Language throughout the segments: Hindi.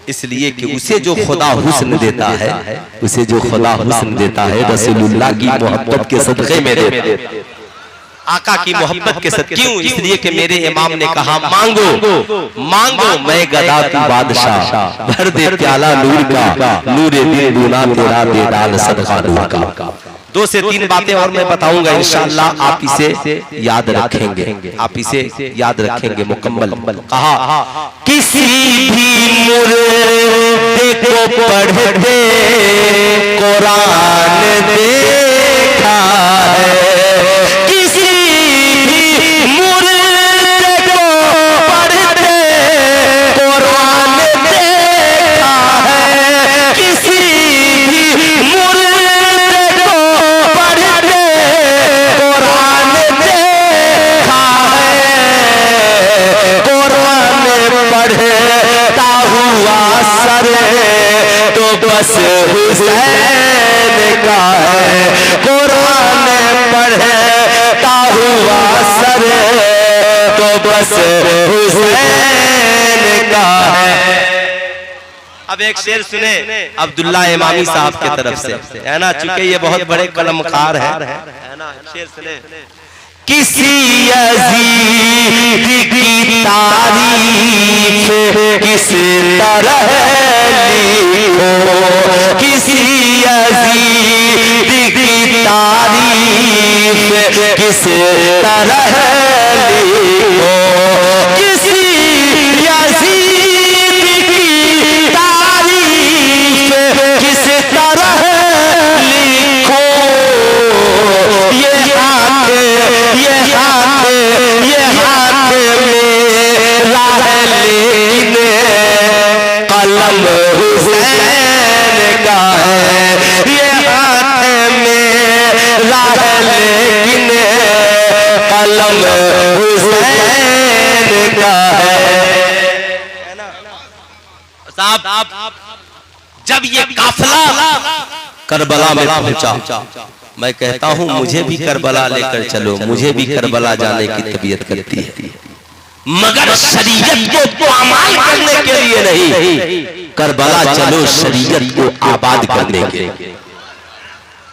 इसलिए कि उसे जो खुदा हुस्न देता है, उसे जो खुदा हुस्न देता है रसूलुल्लाह की मोहब्बत के सदक़े में देता, आका की मोहब्बत के सदक़े। क्यों? इसलिए कि मेरे इमाम ने कहा मांगो मांगो मैं गदा तू बादशाह, भर दे प्याला नूर का, नूरे दिल दूना तेरा दे डाल सदका नूर का। 2 से 3 बातें और मैं बताऊंगा इंशाअल्लाह, आप इसे याद रखेंगे, आप इसे याद रखेंगे मुकम्मल। कहा किसी भी मुर्दे को पढ़ते कुरान देखा है, किसी भी मुर्दे को पढ़ते कुरान देखा है, किसी भी मुर्दे को पढ़ते कुरान देखा है, कुरान पढ़ता हुआ सर तो बस हुसैन का है, कुरान पढ़ता हुआ सर तो बस हुसैन का है। अब एक शेर सुने अब्दुल्ला इमामी साहब की तरफ से, है ना, चूंकि ये बहुत बड़े कलमकार है ना। शेर सुने, किसी यजीद की तारीफ किस तरह लिखो, किसी यजीद की तारीफ किस तरह लिखो, किसी यजीद की तारीफ किस तरह लिखो, ये हाथ मेरा है लेकिन कलम हुसैन का है, ये हाथ मेरा है लेकिन कलम हुसैन का है। साहब जब ये काफिला करबला में पहुंचा, मैं कहता हूं मुझे भी करबला लेकर चलो, मुझे भी करबला जाने की तबीयत करती है, मगर शरीयत को अमाल करने के लिए नहीं, करबला चलो शरीयत को आबाद करने के लिए।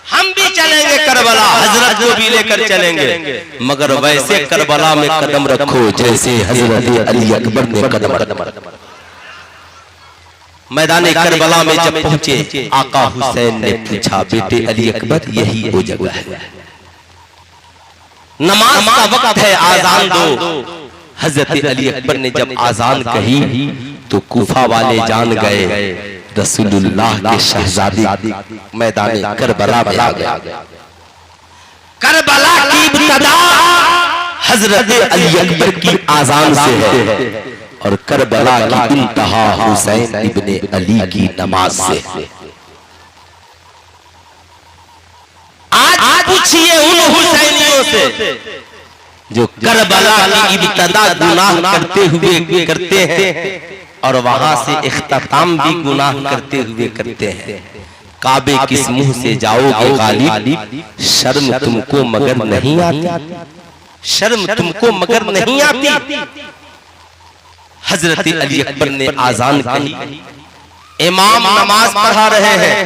हम भी चलेंगे करबला, हजरत को भी लेकर चलेंगे, मगर वैसे करबला में कदम रखो जैसे हजरत अली अकबर ने कदम रखा। मैदान करबला में जब पहुंचे, आका हुसैन ने पूछा बेटे अली अकबर यही वो जगह है, नमाज का वक्त है, आजान दो। हजरत अली अकबर ने जब आजान कही तो कूफा वाले जान गए रसूलुल्लाह के शहजादे मैदान करबला में आ गए। करबला की इब्तिदा हजरत अली अकबर की आजान से है और करबला की इंतहा हुसैन इब्ने अली की नमाज से। आज पूछिए उन हुसैनियों से जो करबला की इब्तिदा गुनाह करते हुए करते हैं और वहां से इख्तिताम भी गुनाह करते हुए करते हैं। काबे किस मुंह से जाओगे गालिब, शर्म तुमको मगर नहीं आती, शर्म तुमको मगर नहीं आती। हजरत अली अकबर ने आजान कही, इमाम नमाज पढ़ा रहे हैं,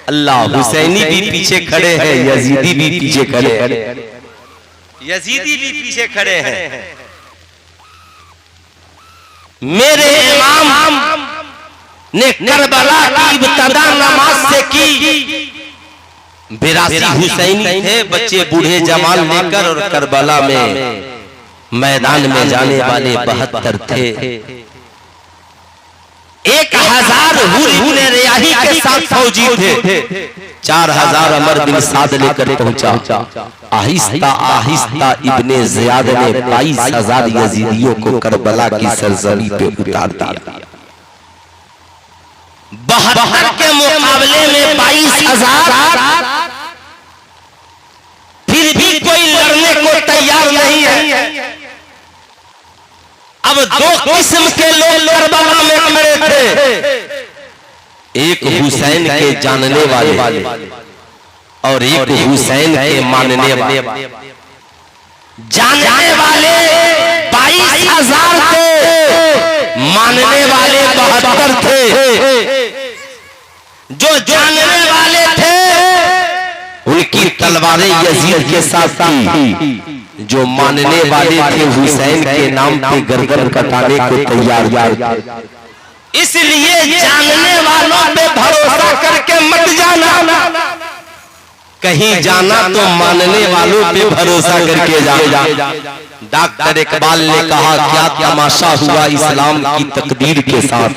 अल्लाह हुसैनी भी पीछे खड़े हैं, यजीदी भी पीछे खड़े हैं, यजीदी भी पीछे खड़े हैं। मेरे इमाम ने करबला की इब्तिदा नमाज से की। 82 हुसैनी थे, बच्चे बूढ़े जवान लेकर, और करबला में मैदान में जाने वाले 72 थे। 1000 हुर रियाही के साथ फौजी थे, 4000 अमर बिन साद लेकर पहुंचा। आहिस्ता आहिस्ता इब्ने ज़ियाद ने 22000 यजीदियों को करबला की सरजमी पे उतार दिया। 72 के मुकाबले में 22000, फिर भी कोई लड़ने को तैयार नहीं है। अब 2 किस्म के लोग करबला में खड़े थे, एक हुसैन के जानने वाले और एक हुसैन के मानने वाले। जानने वाले 22000 थे, मानने वाले 72 जो जानने वाले थे उनकी तलवारें यजीद के साथ थी, जो मानने वाले थे हुसैन के नाम पे गर्दन कटाने को तैयार। इसलिए जानने वालों पे भरोसा करके मत जाना, कहीं जाना तो मानने वालों पे भरोसा करके जा। डॉक्टर इकबाल ने कहा क्या तमाशा हुआ इस्लाम की तकदीर के साथ,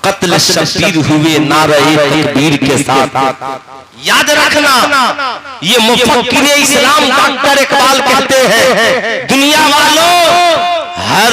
कत्ल शब्बीर हुए ना रहे तकदीर के साथ। याद रखना, ये मुफक्किर इस्लाम डॉक्टर इकबाल कहते हैं दुनिया वालों हर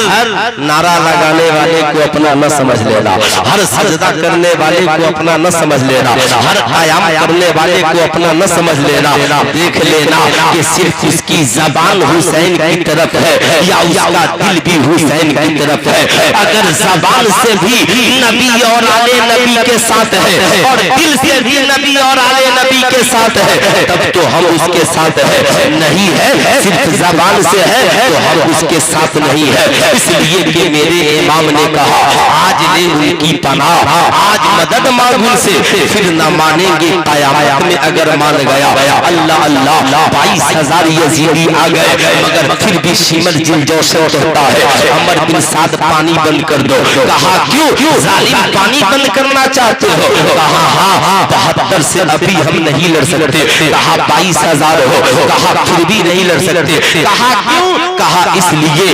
नारा लगाने वाले को अपना न समझ लेना, हर सजदा करने वाले को अपना न समझ लेना, हर आयाम करने वाले को अपना न समझ लेना। देख लेना कि सिर्फ उसकी जबान हुसैन की तरफ है या उसका दिल भी हुसैन की तरफ है। अगर जबान से भी नबी और आले नबी के साथ है और दिल से भी नबी और आले नबी के साथ है तब तो हम उसके साथ है, नहीं है सिर्फ जबान से है तो हम उसके साथ नहीं है। इसलिए कि मेरे इमाम ने कहा आज ले उनकी पनाह, आज मदद मांग उनसे, फिर न मानेंगे कयामत में अगर मान गया। अल्लाह अल्लाह 22,000 यजीदी आ गए मगर फिर भी शिमर जिल जोश कहता है अमर बिन साद पानी बंद कर दो। कहा क्यों जालिम पानी बंद करना चाहते हो? कहा हाँ 72 से अभी हम नहीं लड़ सकते। कहा 22,000 हो, कहा फिर भी नहीं लड़ सकते। कहा क्यों? कहा इसलिए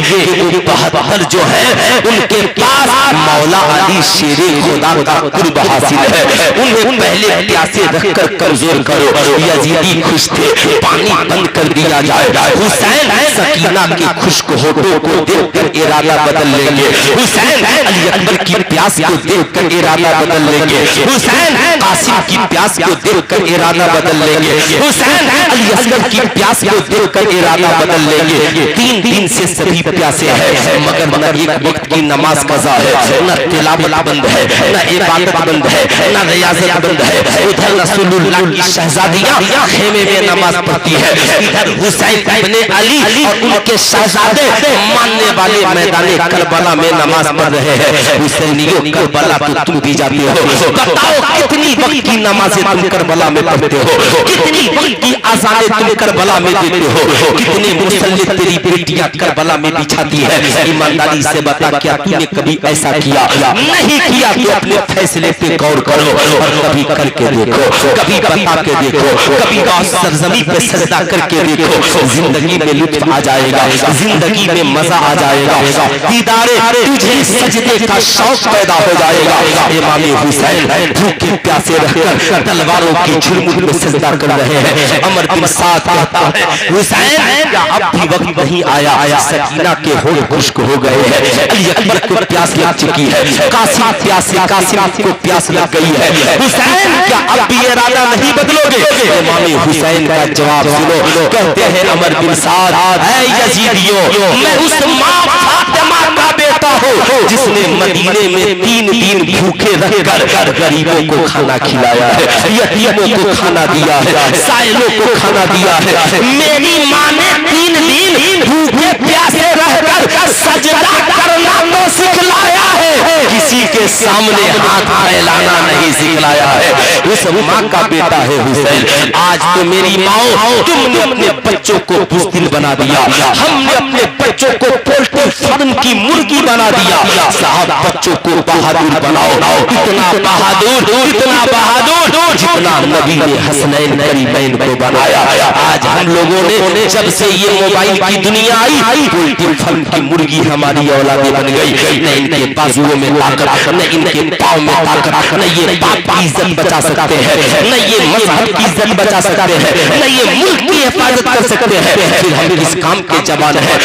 कि 72 जो है उनके पास मौला अली शेरे खुदा का कुर्ब हासिल है। उन्हें पहले प्यासे रखकर कमजोर करो। यजीदी खुश थे, पानी बंद कर दिया जाए। हुसैन सकीना के खुश्क होठों को देखकर इरादा बदल लेंगे। हुसैन अली अकबर की प्यास को देखकर इरादा बदल लेंगे। हुसैन कासिम की प्यास को देखकर इरादा बदल लेंगे। हुसैन अली असगर की प्यास को देखकर इरादा बदल लेंगे। 3 दिन से सभी प्यासे हैं मगर न एक वक्त की नमाज कज़ा है, न तिलावत बंद है, न इबादत बंद है, न रियाजत बंद है। उधर रसूलुल्लाह की शहजादियां खेमे में नमाज पढ़ती है, इधर हुसैन इब्ने अली और उनके शहजादे मानने वाले मैदाने करबला में नमाज पढ़ रहे हैं। हुसैनियों करबला तो तुम भी जाते हो, बताओ कितनी वक्त की नमाजें तुम करबला में पढ़ते हो, कितनी वक्त की अज़ानें तुम करबला में देते हो, कितने मुसल्ले तेरी बेटियां करबला में बिछाती है। ईमानदारी से बता क्या तूने कभी ऐसा किया? नहीं किया तो अपने फैसले पे गौर करो और कभी करके देखो, कभी बता के देखो, कभी सरजमी पे सजदा करके देखो। जिंदगी में लुत्फ आ जाएगा, जिंदगी में मजा आ जाएगा, दीदारे तुझे सजदे का शौक पैदा हो जाएगा। इमाम हुसैन भूखे प्यासे रहकर तलवारों की झुरमुट में सजदा कर रहे हैं। अमर बिन साद कहता है हुसैन क्या अब भी वक्त नहीं आया? सकीना के होठ खुश्क हो गए हैं, अली अकबर को प्यास लग चुकी है, कासिम को प्यास लग गई है। हुसैन क्या अब भी इरादा नहीं बदलोगे? इमाम हुसैन का जवाब सुनो, कहते हैं अमर बिन साद ऐ यजीदियों मैं उस मां फातिमा का बेटा हूं जिसने मदीने में 3 दिन भूखे रहकर गरीबों को खाना खिलाया है, यतीमों को खाना दिया है, साइलों को खाना दिया है। मेरी मां ने 3 दिन भूखे प्यासे रहकर सजदा करना तो सिखलाया है, किसी के सामने हाथ फैलाना नहीं सिखलाया है। उस माँ का बेटा है हुसैन। आज तो मेरी माँ तुमने अपने बच्चों को बुज़दिल बना दिया, हमने अपने बच्चों को पोल्ट्री फार्म की मुर्गी बना दिया। साहब बच्चों को बहादुर बनाओ, इतना बहादुर जितना नबी ने हसनैन करीमैन को बनाया। आज हम लोगों ने जब से ये मोबाइल की दुनिया आई पोल्ट्री फार्म की मुर्गी हमारी औलादें बन गई। न इनके बाजुओं में ताकत, न इनके पाँव में ताकत, न ये बाप की इज्जत बचा सकते हैं, न ये मजहब की इज्जत बचा सकते हैं, न ये मुल्क की हिफाजत कर सकते हैं। फिर हम किस काम के जवान हैं?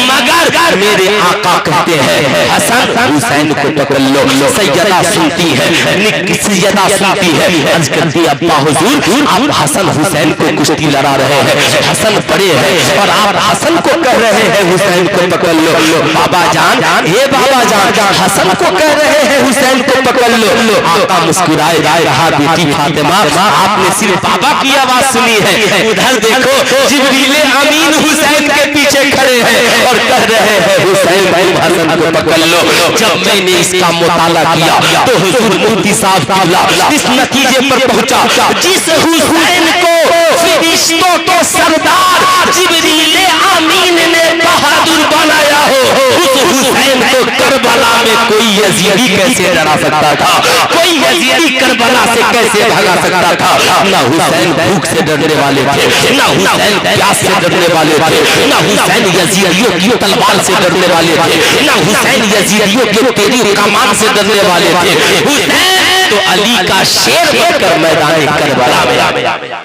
मगर मेरे आका कहते हैं हसन हुसैन को पकड़ लो। सैयदा सुनती है, सैयदा सुनती है, अर्ज करती अब्बा हुजूर आप हसन हुसैन को कुश्ती लड़ा रहे हैं, हसन बड़े हैं और आप हसन को कह रहे हैं हुसैन को पकड़ लो। बाबा जान, हे बाबा जान, हसन को कह रहे हैं हुसैन को पकड़ लो। आका मुस्कुराए रहा बेटी फातिमा आपने सिर्फ बाबा की आवाज सुनी है, उधर देखो जिब्रील अमीन हुसैन के पीछे खड़े हैं और कह रहे हैं हुसैन भाई हसन को पकड़ लो। जब मैंने इसका मुताला किया तो हुजूर मुफ्ती साहब इस नतीजे पर पहुंचा, जिस हुसैन को फरिश्तों के सरदार जिब्रील आमीन ने बहादुर बनाया हो, उस हुसैन को करबला में कोई यजीदी कैसे डरा सकता था? कोई यजीदी करबला से कैसे भगा सकता था? ना हुसैन भूख से डरने वाले थे, ना हुसैन प्यास से डरने वाले थे, ना हुसैन यजीदियों की तलवार से डरने वाले थे, ना हुसैन यजीदियों के तेरी कमान से डरने वाले थे। हुसैन तो अली का शेर बनकर मैदान करबला में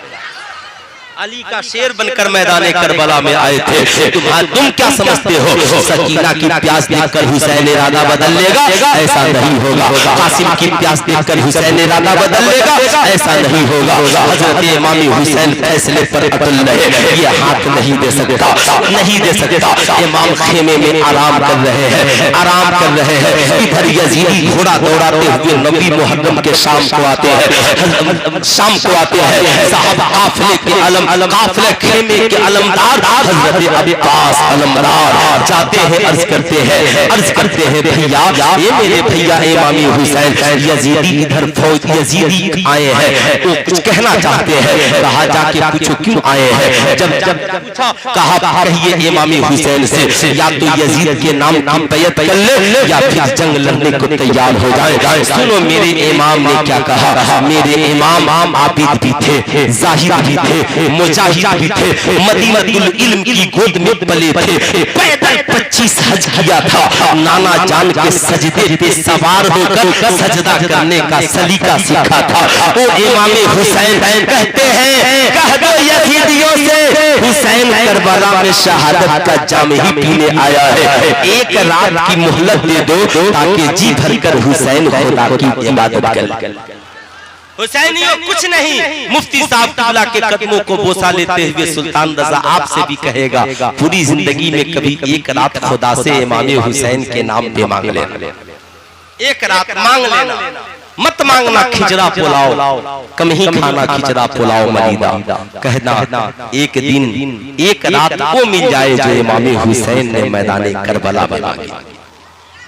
अली का शेर बनकर मैदान करबला में आए थे। तुम क्या समझते हो सकीना की प्यास देखकर हुसैन इरादा बदल लेगा? ऐसा नहीं होगा। कासिम की प्यास देखकर हुसैन इरादा बदल लेगा? ऐसा नहीं होगा। हजरत इमाम हुसैन फैसले पर अटल रहे, ये हाथ नहीं दे सकता, नहीं दे सकता। इमाम खेमे में आराम कर रहे हैं, आराम कर रहे हैं। इधर यजीदी घोड़ा दौड़ाते हुए नबी मुहर्रम के शाम को आते हैं, शाम को आते हैं। साहब काफिले के काफिले खेमे के अलमदार हजरत अब्बास अलमदार जाते हैं, अर्ज करते हैं भैया, ये मेरे भैया इमाम हुसैन यजीदी इधर फौज यजीदी आए हैं, वो कुछ कहना चाहते हैं। कहा जाके पूछो क्यों आए हैं? जब कहा कहिए इमाम हुसैन से या तो यजीद के नाम की बैत कर ले या फिर जंग लड़ने को तैयार हो जाए। सुनो मेरे इमाम ने क्या कहा। मेरे इमाम आबिद भी थे, जाहिद भी थे, मुजाहिद भी थे, मदीनतुल इल्म की गोद में पले थे, पैदल 25 हज किया था, नाना जान के सजदे पे सवार होकर सजदा करने का सलीका सीखा था। वो इमाम हुसैन कहते हैं कह दो यजीदियों से हुसैन करबला में शहादत का जाम ही पीने आया है, एक रात की मोहलत दे दो ताकि जी भरकर हुसैन खुदा की इबादत कर। हुसैनियों कुछ नहीं, मुफ्ती साहब ताला के कदमों को बोसा लेते हुए सुल्तान रजा आपसे भी कहेगा पूरी जिंदगी में कभी एक रात खुदा से इमाम हुसैन के नाम पे मांग लेना, एक रात मांग लेना, मत मांगना खिचड़ा पुलाव, कम ही खाना खिचड़ा पुलाव मलीदा, कहना एक दिन एक रात वो मिल जाए जो इमाम हुसैन ने मैदान करबला बना दिया।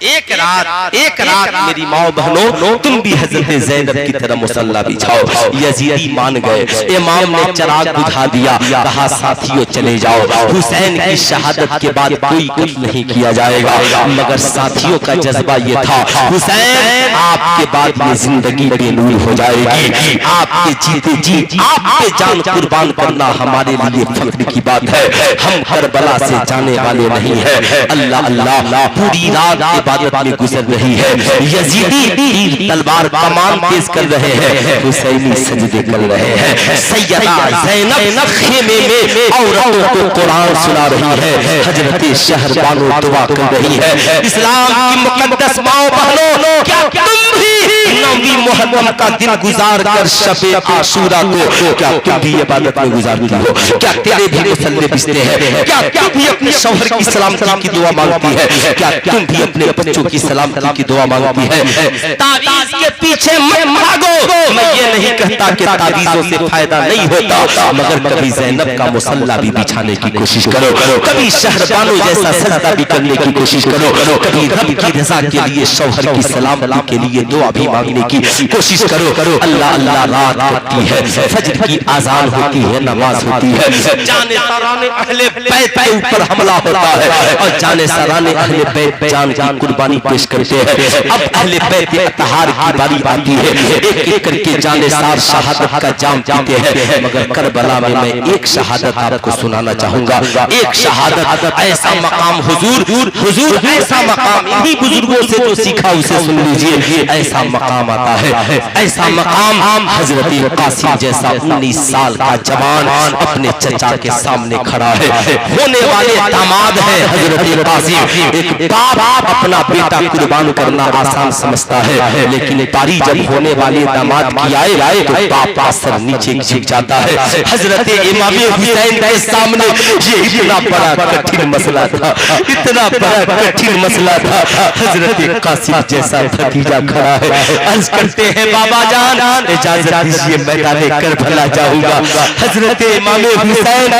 एक रात मेरी माओ बहनों तुम भी हजरत ज़ैनब की तरह मुसल्ला बिछाओ। यजीदी मान गए, इमाम ने चिराग बुझा दिया, कहा साथियों चले जाओ, हुसैन की शहादत के बाद कोई कुछ नहीं किया जाएगा। मगर साथियों का जज्बा ये था हुसैन आपके बाद में जिंदगी बेनूर हो जाएगी, आपके जीते जी आपके जान कुर्बान करना हमारे लिए फख्र की बात है। हम करबला से जाने वाले नहीं है। अल्लाह अल्लाह पूरी रात इबादत में गुजर रही है, यजीदी तलवार कमान तेज कर रहे हैं, हुसैनी सजदे कर रहे हैं। सैयदा ज़ैनब खेमे में औरतों को कुरान सुना रही है, हजरत शहरबानो दुआ कर रही है। इस्लाम की मुकद्दस माओ बहनों क्या तुम भी नबी मुहर्रम का दिन गुजार कर शबे आशूरा को क्या तुम भी इबादत में गुजारती हो? क्या तेरे भी मुसल्ले बिछते हैं? क्या तुम भी अपने शौहर की सलामती की दुआ मांगती है? क्या तुम भी अपने बच्चों की सलामती की दुआ मांगती है? तावीज़ के पीछे मत भागो। मैं ये नहीं कहता कि तावीज़ों से फायदा नहीं होता, मगर कभी ज़ैनब का मुसल्ला भी बिछाने की कोशिश करो, कभी शहरबानो जैसा सजदा भी करने की कोशिश करो, कभी रब की रज़ा के लिए शौहर की सलामती के लिए दुआ भी मांगने की कोशिश करो। अल्लाह अल्लाह रात होती है, फज्र की आजान होती है, नमाज होती है, जाने सराने अहले बैत के ऊपर हमला होता है और जाने सराने अहले बैत जान की कुर्बानी पेश करते हैं। अब अहले बैत अतहार की बारी आती है, एक एक करके जाने सार शहादत का जाम पीते हैं। मगर करबला में मैं एक शहादत आपको सुनाना चाहूंगा, एक शहादत, ऐसा मकाम हुजूर ऐसा मकाम इन्हीं बुजुर्गों से जो सीखा उसे सुन लीजिए। ऐसा मकाम आता है, ऐसा मकाम हजरत कासिम जैसा 19 साल का जवान अपने चचा के सामने खड़ा है, होने वाले दामाद है हजरत कासिम। एक बाप अपना बेटा कुर्बान करना आसान समझता है, लेकिन बारी जब होने वाले दामाद की आए तो बाप का सर नीचे झुक जाता है। हजरत इमाम हुसैन के सामने ये इतना बड़ा कठिन मसला था, इतना बड़ा कठिन मसला था। हजरत कासिम जैसा भतीजा खड़ा है, अर्ज करते हैं बाबा जान इजाजत दीजिए मैदाने करबला जाऊंगा। हजरत इमाम हुसैन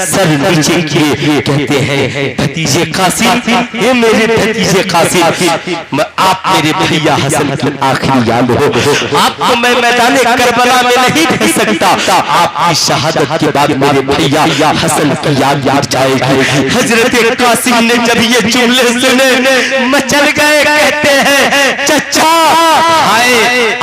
सर नीचे किए कहते हैं भतीजे कासिम, ये मेरे भतीजे कासिम, आप मेरे भैया हसन की आखिरी याद हो, आपको मैं मैदाने करबला में नहीं भेज सकता, आपकी शहादत के बाद मेरे भैया हसन की याद जाएगी। हजरत कासिम ने जब ये जुमले सुने मचल गए, कहते हैं चचा हाय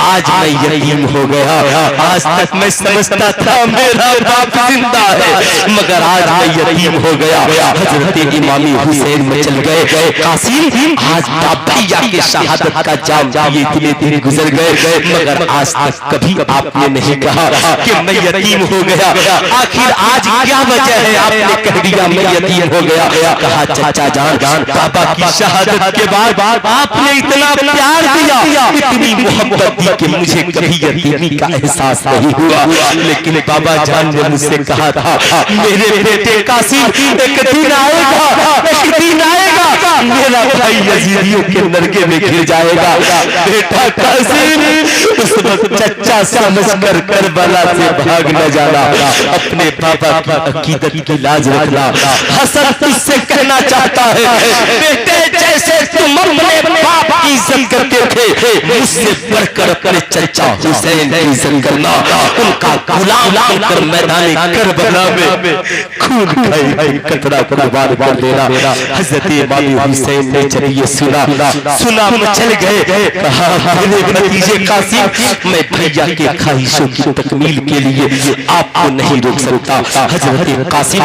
आज मैं यतीम हो गया, आज तक मैं समझता था मेरा बाप जिंदा है, मगर आज मैं यतीम हो गया। हजरत इमाम हुसैन मचल गए, कासिम आज बाप भैया के शहादत का जाम ये इतने दिन गुजर गए, मगर आज तक कभी आपने नहीं कहा कि मैं यतीम हो गया, आखिर आज क्या वजह है आपने कह दिया मैं यतीम हो गया। कहा चाचा जान बाबा की शहादत के बाद आपने इतना प्यार दिया, इतनी मोहब्बत दी कि मुझे कभी यतीमी का एहसास नहीं हुआ, लेकिन बाबा जान ने मुझसे कहा था मेरे बेटे कासिम एक दिन आएगा मेरा भाई यजीदियों के नरके में गिर जाएगा। बेटा कासिम उस वक्त चचा समझकर करबला से भाग न जाना, अपने बाबा की अकीदत की लाज रखना। हसन तुझसे कहना चाहता है बेटे जैसे तुम अपने बाप की इज्जत करते थे, मुझसे बढ़कर अपने चचा हुसैन की इज्जत करना, उनका गुलाम बनकर मैदान करबला में खून खाई कतरा कुर्बान कर देना। हजरत इमाम हुसैन ने जब ये सुना मचल गए, कहा मेरे भतीजे कासिम मैं भैया के ख्वाहिशों की तकमील के लिए आपको नहीं रोक सकता। हजरत कासिम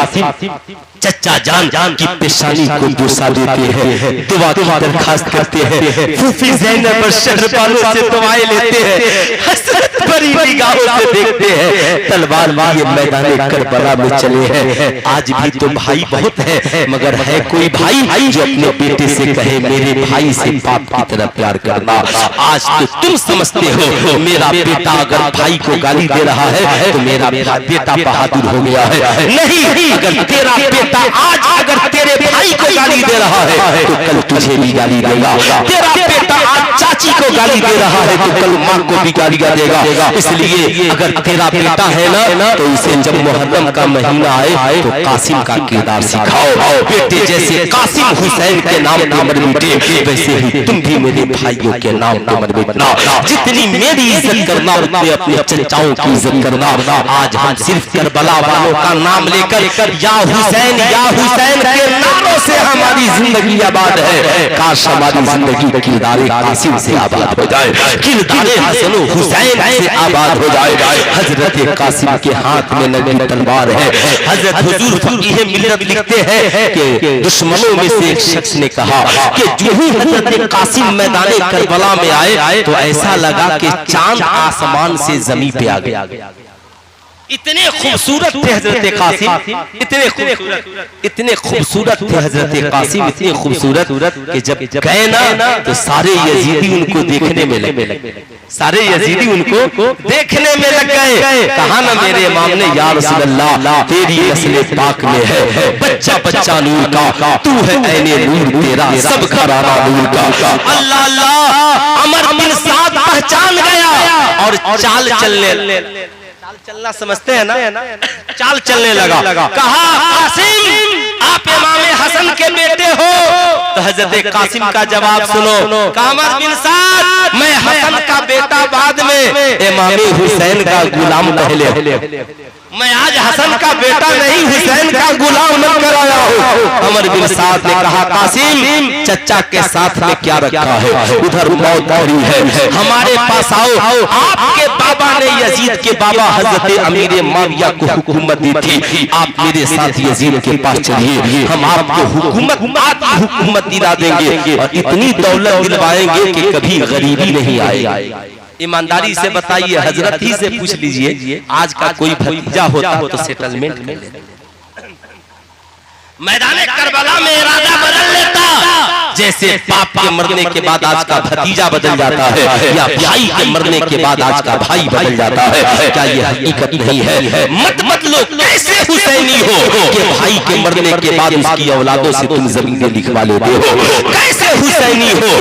चचा जान की पेशानी को बोसा देते हैं, दुआ की दरखास्त करते हैं, फूफी ज़ैनब और शहरबानों से दुआएं लेते हैं, हसरत भरी निगाहों से देखते हैं। तलवार लिए मैदाने करबला में चले हैं। आज भी तो भाई बहुत है, मगर है कोई भाई जो अपने बेटे से कहे मेरे भाई से बाप की तरह प्यार करना। आज तो तुम समझते हो मेरा बेटा अगर भाई को गाली दे रहा है तो मेरा बेटा बहादुर हो गया है। नहीं, अगर तेरा बेटा आज अगर तेरे भाई को गाली दे रहा है तो कल तुझे भी गाली देगा। तेरा बेटा आज चाची को गाली दे रहा है तो कल माँ को भी गाली देगा। इसलिए अगर तेरा बेटा है ना तो इसे जब मुहर्रम का महीना आए तो कासिम का किरदार सिखाओ। बेटे जैसे कासिम हुसैन के नाम को मत मिटे, वैसे ही तुम भी मेरे भाइयों के नाम को मत मिटना। जितनी मेरी इज्जत करना उतने अपने चचाओं की इज्जत करना। आज हम सिर्फ करबला वालों का नाम लेकर या हुसैन के नामों से हमारी जिंदगी आबाद है। काश हमारी जिंदगी किरदारे कासिम से आबाद हो जाए, किरदारे हसन हुसैन से आबाद हो जाए। हजरत कासिम के हाथ में नगी तलवार है। हजरत हुजूर फकीह मिल्लत लिखते हैं कि दुश्मनों में से एक शख्स ने कहा कि जो ही हजरत कासिम मैदाने करबला में आए तो ऐसा लगा कि चांद आसमान से जमीन पे आ गया। इतने खूबसूरत थे हजरत कासिम, इतने खूबसूरत थे हजरत कासिम, इतने खूबसूरत कि जब गए ना तो सारे यजीदी उनको देखने में लगे, सारे यजीदी उनको देखने में लग गए। कहा ना मेरे इमाम ने या रसूल अल्लाह तेरी नस्ल पाक में है बच्चा बच्चा नूर का, तू है ऐने नूर तेरा सब घराना नूर का। अल्लाह अल्लाह अमर बिन साद पहचान गया और चाल चलना समझते हैं ना, चाल चलने लगा। कहा कासिम आप इमाम हसन के बेटे हो? तो हजरत कासिम का जवाब सुनो, कामर बिन साद मैं हसन का बेटा बाद में, इमाम हुसैन का गुलाम पहले। मैं आज हसन का बेटा नहीं हुसैन का गुलाम न कराया हूँ। अमर बिन साद ने कहा कासिम चचा के साथ में क्या रखा है, उधर मौत खड़ी है, हमारे पास आओ। आपके बाबा ने यजीद के बाबा हजरत अमीर माविया को हुकूमत दी थी, आप मेरे साथ यजीद के पास चलिए, हम आपको हुकूमत दिला देंगे और इतनी दौलत दिलवाएंगे कि कभी गरीबी नहीं आएगी। ईमानदारी से बताइए, हजरत ही से पूछ लीजिए, आज का कोई भतीजा होता तो सेटलमेंट कर लेता, मैदान करबला में इरादा बदल लेता, जैसे बाप के मरने के बाद आज का भतीजा बदल जाता है या भाई के मरने के बाद आज का भाई बदल जाता है, क्या ये हकीकत नहीं है? मत बदलो, कैसे हुसैनी हो कि भाई के मरने के बाद उसकी औलादों से तुम जमीनें लिखवा लेते हो? कैसे हुसैनी हो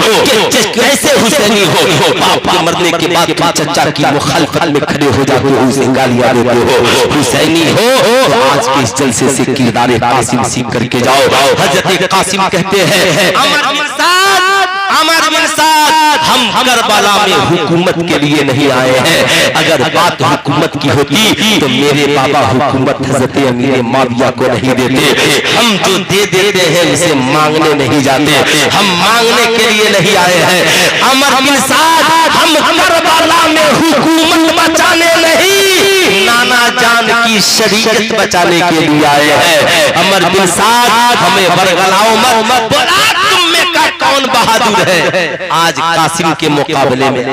कि कैसे हुसैनी हो बाप के मरने के बाद तुम चचा की मुखालफत में खड़े हो जाते हो, उसे गालियां देते हो? हुसैनी हो तो आज के इस जलसे से किरदार कासिम सीख करके जाओ। हजरत कासिम कहते हैं अमर बिन साद, हम करबला में हुकूमत के लिए नहीं आए हैं। अगर बात हुकूमत की होती तो मेरे बाबा हुकूमत हजरत अमीर माविया को नहीं देते। हम जो दे देते हैं उसे मांगने नहीं जाते, हम मांगने के लिए नहीं आए हैं। अमर बिन साद, हम करबला में हुकूमत बचाने नहीं, नाना जान की शरीयत बचाने के लिए आए हैं। अमर बिन साद, हमें बरगलाओ मत, बोला तुम में का कौन बहादुर है आज कासिम के मुकाबले में?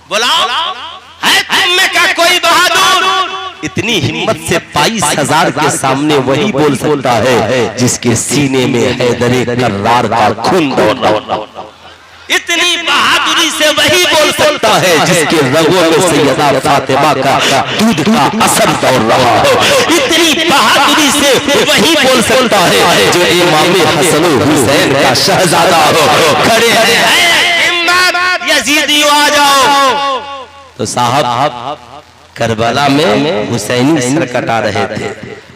बोलाओ है तुम में का कोई बहादुर? इतनी हिम्मत से 22,000 के सामने वही बोल सकता है जिसके सीने में हैदरे कर्रार का खून दौड़ रहा। इतनी बहादुरी से वही बोल सकता है जिसके रगों में सैयदा फातिमा का दूध का असर दौड़ रहा हो। इतनी बहादुरी से वही बोल सकता है जो इमाम हसन हुसैन का शहजादा हो। खड़े हैं यजीदियों आ जाओ। तो साहब करबला में हुसैनी सर कटा रहे थे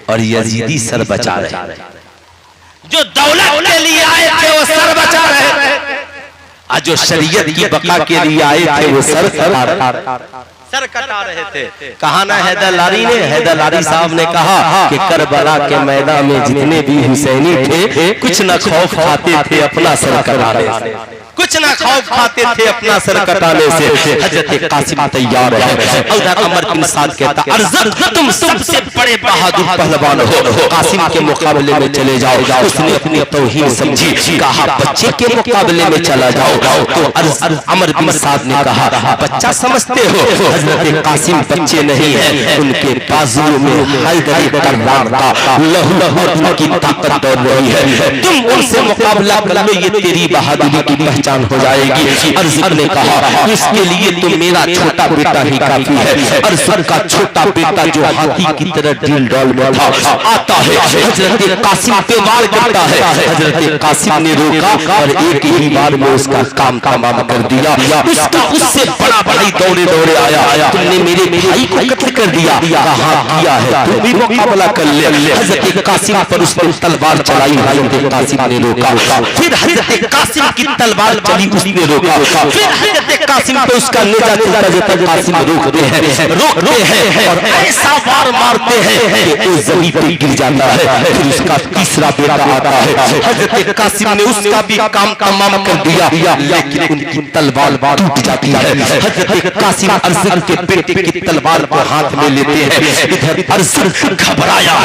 और यजीदी सर बचा रहे। जो दौलत के लिए आए थे वो सर बचा रहे, आज जो शरीयत की बका के लिए आए थे वो सर कटा रहे थे। कहा ना हैदर लारी ने, हैदर लारी साहब ने कहा कि करबला के मैदान में जितने भी हुसैनी थे कुछ न खौफ खाते थे अपना सर कटाने से, कुछ ना खौफ खाते थे अपना सर कटाने से। हजरत कासिम तैयार है। उधर अमर बिन साद कहता अर्ज़द तुम सबसे बड़े बहादुर पहलवान हो, कासिम के मुकाबले में चले जाओ। उसने अपनी तौहीन समझी, कहा बच्चे के मुकाबले में चला जाओ। तो अमर बिन साद ने कहा बच्चा समझते हो? हजरत कासिम बच्चे नहीं है, उनके बाजुओं में हैदर कर्रार का लहू की ताकत दौड़ रही है। तुम उनसे मुकाबला कर लो, ये तेरी बहादुरी की पहचान हो जाएगी। अर्ज़द ने कहा इसके लिए तो मेरा छोटा बेटा ही काफी है। अर्ज़द का छोटा बेटा जो हाथी की तरह ढील डॉल में था आता है, हजरत कासिम पे वार करता है। हजरत कासिम ने रोका और एक ही बार में उसका काम तमाम कर दिया। उसका उससे बड़ा भाई दौड़े दौड़े आया, तुमने मेरे भाई को कत्ल कर दिया। कहा किया है, तुम भी मुकाबला कर ले। हजरत कासिम पर उसने तलवार चलाई, हजरत कासिम ने रोका। फिर हजरत कासिम की तलवार चली, उसने रोका। फिर हजरत कासिम पे उसका नेजा चलता, हजरत कासिम रोकते हैं और ऐसा वार मारते हैं कि वो जमीन पे गिर जाता है। फिर उसका तीसरा बेटा आता है, हजरत कासिम ने उसका भी काम तमाम कर दिया, लेकिन उनकी तलवार टूट जाती है। हजरत कासिम अर्ज़द के बेटे की तलवार को हाथ में लेते हैं। इधर अर्ज़द घबराया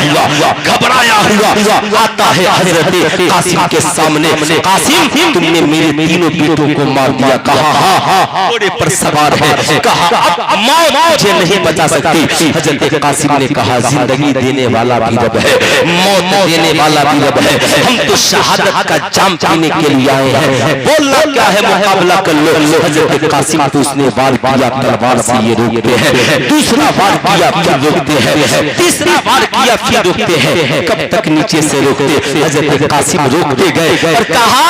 हुआ आता है हजरत कासिम के सामने। कासिम तुमने मेरे तीनों बेटों को मार दिया। कहा हाँ घोड़े पर सवार है। कहा अब मौत मुझे नहीं बचा सकती। हजरत कासिम ने कहा जिंदगी देने वाला भी रब है, मौत देने वाला भी रब है। हम तो शहादत का जाम पीने के लिए आए हैं, बोलना क्या है, मुकाबला कर लो। हजरत कासिम तो उसने वार किया, तलवार से ये रोकते हैं। दूसरा वार किया, फिर रोकते हैं। तीसरा वार किया, फिर रोकते हैं। कब तक नीचे से रोकते? हजरत कासिम रोकते गए और कहा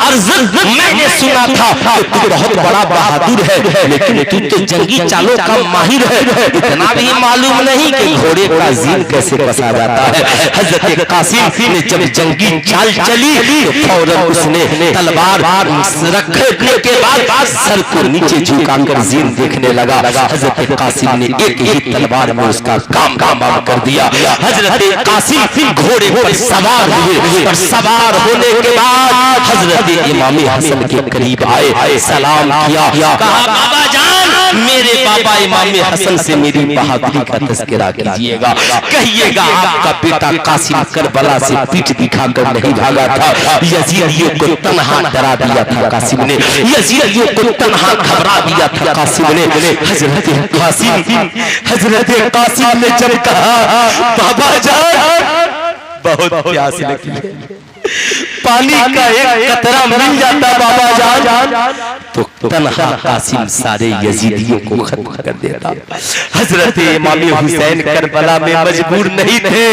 अर्ज़द मैंने सुना था तू बहुत बड़ा बहादुर है, लेकिन तू तो जंगी चालों का माहिर है। इतना भी मालूम नहीं कि घोड़े का जीन कैसे कसा जाता है। हजरत कासिम ने जब जंगी चाल चली तो फौरन उसने तलवार रखने के बाद सर को नीचे झुकाकर जीन देखने लगा। हजरत कासिम ने एक ही तलवार में उसका काम कर दिया। हजरत कासिम घोड़े पर सवार हुए और सवार होने के बाद हजरत इमाम हसन के करीब आए, सलाम किया। कहा बाबा जान मेरे बाबा इमाम हसन से मेरी बहादुरी का तज़किरा कीजिएगा। कहिएगा आपका बेटा कासिम करबला से पीठ दिखाकर नहीं भागा था, यजीदियों को तन्हा डरा दिया था कासिम ने, यजीदियों को तन्हा घबरा दिया था कासिम ने। हजरत कासिम ने जब कहा बाबा जान बहुत प्यास लगी, पानी का एक कतरा मिल जाता बाबा जान तो तन्हा कासिम सारे यजीदियों को खत्म कर देता। हजरत इमाम हुसैन करबला में मजबूर नहीं थे,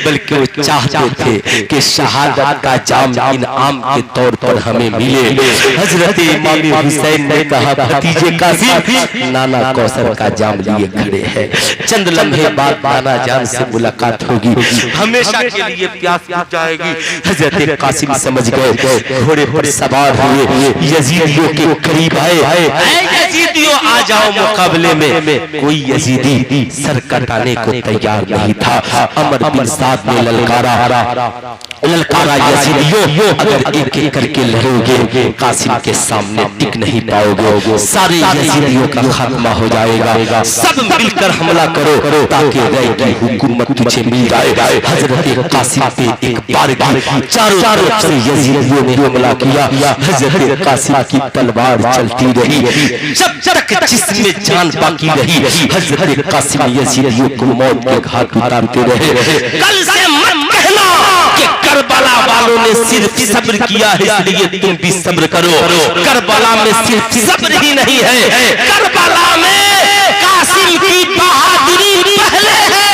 बल्कि वो चाहते थे कि शहादत का जाम इनाम के तौर पर हमें मिले। हजरत इमाम हुसैन ने कहा, भतीजे कासिम नाना कौसर का जाम लिए खड़े हैं, चंद लम्हे बाद नाना जान से मुलाकात होगी, हमेशा के लिए प्यास बुझ जाएगी। हजरत कासिम समझ गए, घोड़े पर सवार हुए, यजीदियों के करीब आए। यजीदियों आ जाओ मुकाबले में। कोई यजीदी सर कटाने को तैयार नहीं था। अमर बिन साद ने ललकारा यजीदियों, अगर एक एक करके लड़ोगे कासिम के सामने टिक नहीं पाओगे, सारे यजीदियों का खात्मा हो जाएगा। सब मिलकर हमला करो ताकि रह की हुकूमत तुझे मिल जाए। हजरत कासिम पे एक बार चारों तरफ से यजीदियों ने हमला किया। हजरत कासिम की तलवार चलती रही जब तक जिसमें जान बाकी रही। हजरत कासिम यजीदियों को मौत के घाट उतारते रहे। कल से मत कहना कि करबला वालों ने सिर्फ सब्र किया है इसलिए तुम भी सब्र करो। करबला में सिर्फ सब्र ही नहीं है, करबला में कासिम की बहादुरी पहले है,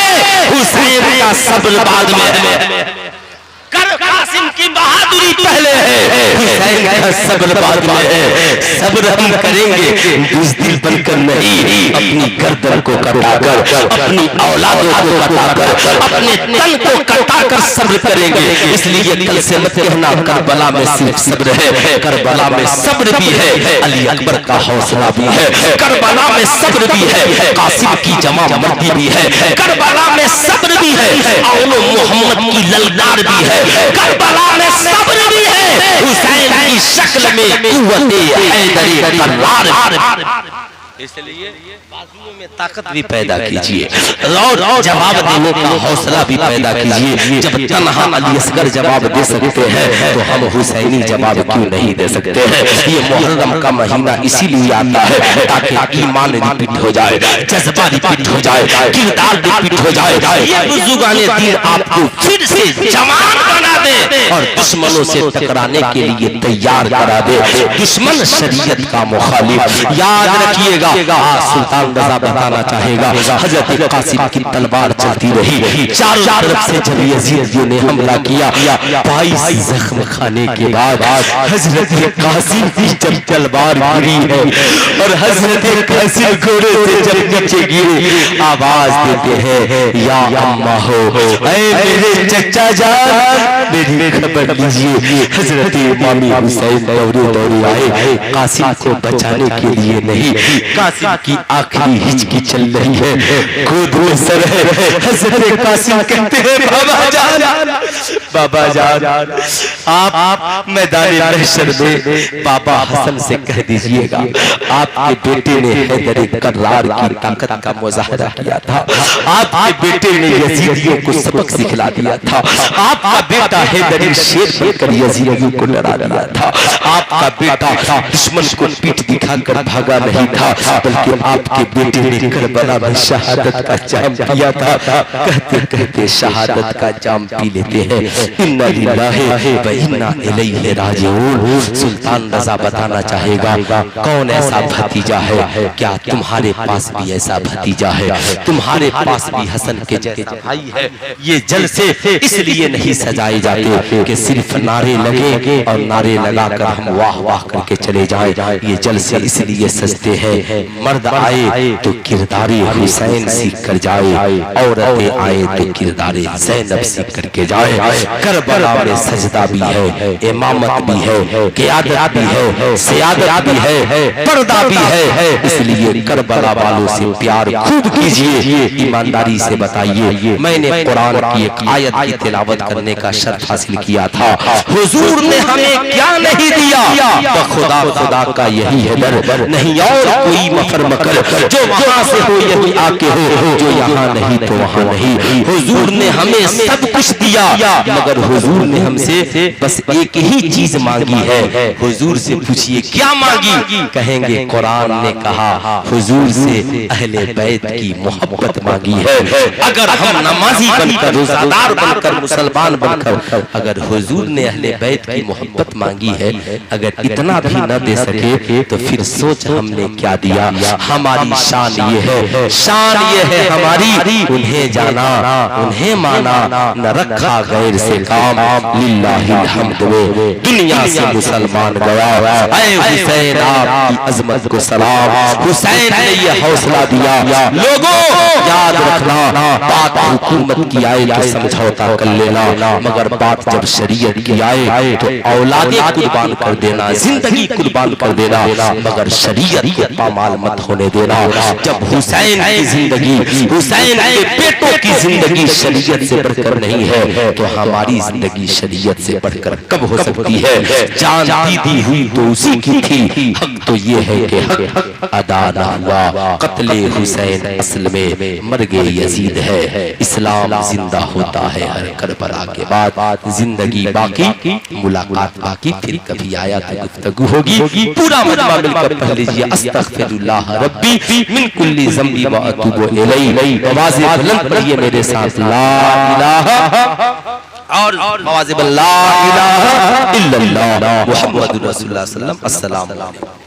हुसैन का सब्र बाद में है। कासिम की बहादुरी पहले है, हुसैन का सब्र बाद में है। सब्र हम करेंगे बुज़दिल बनकर नहीं, अपनी गर्दन को कटाकर, अपनी औलादों को कटाकर, अपने तन को कटाकर सब्र करेंगे। इसलिए कल से मत कहना करबला में सिर्फ सब्र है, करबला में सब्र भी है, अली अकबर का हौसला भी है, करबला में सब्र भी है, कासिम की जमा मर्दी भी है, करबला में सब्र भी है, औलो मोहम्मद की ललकार भी है, करबला में सब्र भी है, हुसैन की शक्ल में कुव्वत हैदरी तलवार। इसलिए बाजुओं में ताकत भी पैदा कीजिए और जवाब देने का हौसला भी पैदा कीजिए। जब तन्हा अली असगर जवाब दे सकते हैं तो हम हुसैनी जवाब क्यों नहीं दे सकते हैं। ये मुहर्रम का महीना इसीलिए आता है ताकि ईमान रिपीट हो जाए, जज्बा रिपीट हो जाए, किरदार रिपीट हो जाए। ये बुजुर्गाने दीन आपको फिर से जवान बना दे और दुश्मनों से टकराने के लिए तैयार करा दे। दुश्मन शरीयत का मुखालिफ, याद रखिएगा। सुल्तान रज़ा बताना चाहेगा, हजरत कासिम की तलवार चलती रही, चारों तरफ से जब यजीदियों ने हमला किया, 22 जख्म खाने के बाद हजरत कासिम की जब तलवार गिरी है और हजरत कासिम घोड़े से जब नीचे गिरे, आवाज देते हैं, या अम्मा हो, ऐ मेरे चचा जान, मेरी खबर लीजिए। हजरत इमाम हुसैन दौड़े दौड़े आए, कासिम को बचाने के लिए नहीं, कासिम की आखिरी हिचकी चल रही है, गोद में सर है। हजरत कासिम कहते हैं, बाबा जान आप मैदान महशर में बाबा हसन से कह दीजिएगा आपके बेटे ने हैदर कर्रार की ताकत का मुजाहरा किया था, आपके बेटे ने यजीदियों को सबक सिखला दिया था, आपका बेटा हैदर शेर बनकर यजीदियों को डरा दिया था, आपका बेटा दुश्मन को पीठ दिखाकर भागा नहीं था, बल्कि आपके बेटे ने करबला में शहादत का जाम पिया था। कहते कहते शहादत का जाम पी लेते हैं। इन्ना लिल्लाहि व इन्ना इलैहि राजिऊन। सुल्तान रज़ा बताना चाहेगा, कौन ऐसा भतीजा है? क्या तुम्हारे पास भी ऐसा भतीजा है? तुम्हारे पास भी हसन के जैसा भाई है? ये जलसे इसलिए नहीं सजाए जाते कि सिर्फ नारे लगे और नारे लगाकर हम वाह वाह करके चले जाएं। ये जलसे इसलिए सजते हैं, मर्द आए तो किरदारे हुसैन सीख कर जाए, औरतें आए तो किरदारे ज़ैनब सीख करके जाए। करबला में सजदा भी है, इमामत भी है, क़ियादत भी है, सियादत भी है, पर्दा भी है। इसलिए करबला वालों से प्यार खूब कीजिए, ईमानदारी से बताइए। मैंने कुरान की एक आयत की तिलावत करने का शर्फ हासिल किया था, हुजूर ने हमें क्या नहीं दिया, तो खुदा खुदा का यही है डर, नहीं और कोई मफर मकर, जो वहां से हो यही आके हो, जो यहाँ नहीं तो वहाँ नहीं। हुजूर ने हमें सब कुछ दिया, मगर हुजूर ने हमसे बस एक ही चीज मांगी है। हुजूर से पूछिए क्या मांगी? कहेंगे कुरान ने कहा हुजूर से अहले बैत की मोहब्बत मांगी है। अगर हम नमाजी बनकर, रोजादार बनकर, मुसलमान बनकर अगर हुजूर ने अहले बैत की मोहब्बत मांगी है, अगर इतना भी न दे सके तो फिर सोच हमने क्या दिया। हमारी शान ये है, शान ये है हमारी, उन्हें जाना उन्हें माना, न रखा गैर से काम, लिल्लाहिल हम्द वे दुनिया से मुसलमान गया। ऐ हुसैन आपकी अजमत को सलाम, हुसैन ने ये हौसला दिया। लोगों याद रखना, बात हुकूमत की आए तो समझौता कर लेना, मगर बात जब शरीयत की आए तो औलादे कुर्बान कर देना, जिंदगी कुर्बान कर देना, मगर शरीयत को पामाल मत होने देना। जब हुसैन की जिंदगी, हुसैन के बेटों की जिंदगी शरीयत से बढ़कर नहीं है तो हमारी जिंदगी शरीयत से बढ़कर कब हो सकती है? जान दी हुई तो उसी की थी, हक तो ये है कि हक अदा ना हुआ। कत्ले हुसैन असल में मर्गे यजीद है, इस्लाम जिंदा होता है हर करबला के बाद। जिंदगी बाकी, मुलाकात बाकी, फिर कभी आया तो गुफ्तगू होगी। पूरा मजमा मिलकर पढ़ लीजिए, अस्तगफिरुल्लाह रब्बी मिन कुल्ली ज़ंबी व अतूबु इलैहि। आवाज़ बुलंद पढ़िए मेरे साथ, ला इलाहा, और आवाज़ ला इलाहा इल्लल्लाह मुहम्मदुर रसूलुल्लाह सल्लल्लाहु अलैहि वसल्लम। अस्सलाम वालेकुम।